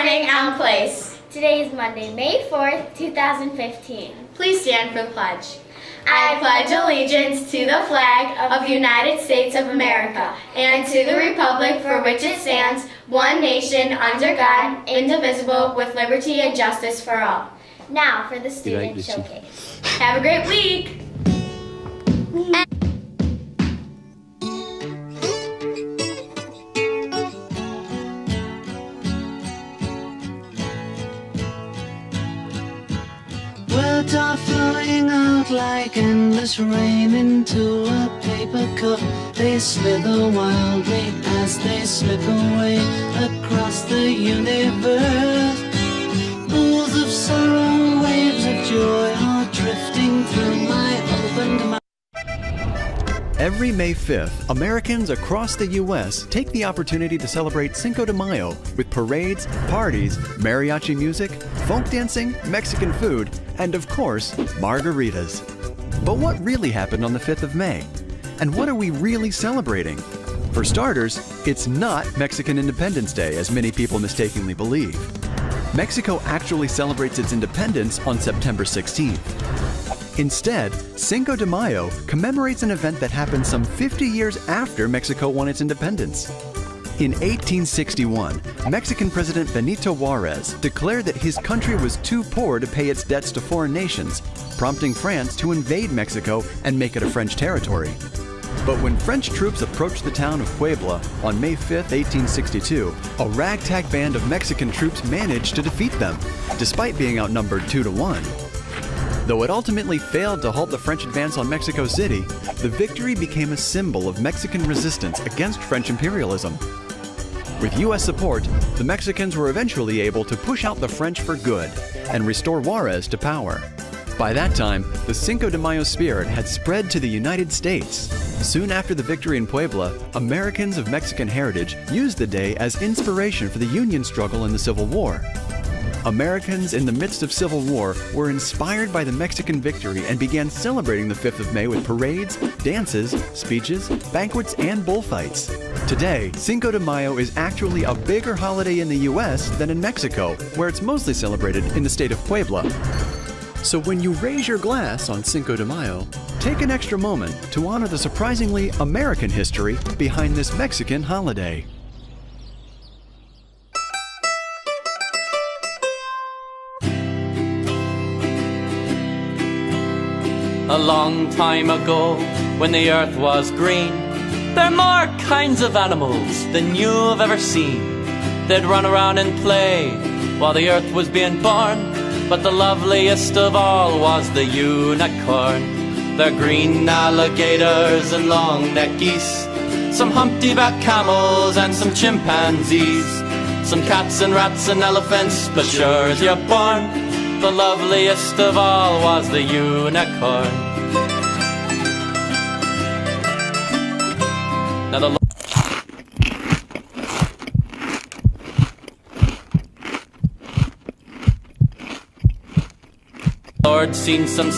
morning, Elm Place. Today is Monday, May 4th, 2015. Please stand for the pledge. I pledge allegiance to the flag of the United States of America and to the republic for which it stands, one nation, under God, indivisible, with liberty and justice for all. Now for the student showcase. Have a great week. Words are flowing out like endless rain into a paper cup. They slither wildly as they slip away across the universe. Pools of sorrow, waves of joy are drifting through my opened mouth. Every May 5th, Americans across the U.S. take the opportunity to celebrate Cinco de Mayo with parades, parties, mariachi music, folk dancing, Mexican food, and of course, margaritas. But what really happened on the 5th of May? And what are we really celebrating? For starters, it's not Mexican Independence Day, as many people mistakenly believe. Mexico actually celebrates its independence on September 16th. Instead, Cinco de Mayo commemorates an event that happened some 50 years after Mexico won its independence. In 1861, Mexican President Benito Juarez declared that his country was too poor to pay its debts to foreign nations, prompting France to invade Mexico and make it a French territory. But when French troops approached the town of Puebla on May 5, 1862, a ragtag band of Mexican troops managed to defeat them, despite being outnumbered 2-1. Though it ultimately failed to halt the French advance on Mexico City, the victory became a symbol of Mexican resistance against French imperialism. With U.S. support, the Mexicans were eventually able to push out the French for good and restore Juarez to power. By that time, the Cinco de Mayo spirit had spread to the United States. Soon after the victory in Puebla, Americans of Mexican heritage used the day as inspiration for the Union struggle in the Civil War. Americans in the midst of Civil War were inspired by the Mexican victory and began celebrating the 5th of May with parades, dances, speeches, banquets, and bullfights. Today, Cinco de Mayo is actually a bigger holiday in the U.S. than in Mexico, where it's mostly celebrated in the state of Puebla. So when you raise your glass on Cinco de Mayo, take an extra moment to honor the surprisingly American history behind this Mexican holiday. A long time ago, when the earth was green, there are more kinds of animals than you've ever seen. They'd run around and play while the earth was being born, but the loveliest of all was the unicorn. They're green alligators and long-necked geese, some humpty-back camels and some chimpanzees, some cats and rats and elephants, but sure as you're born, the loveliest of all was the unicorn. Now the Lord seen some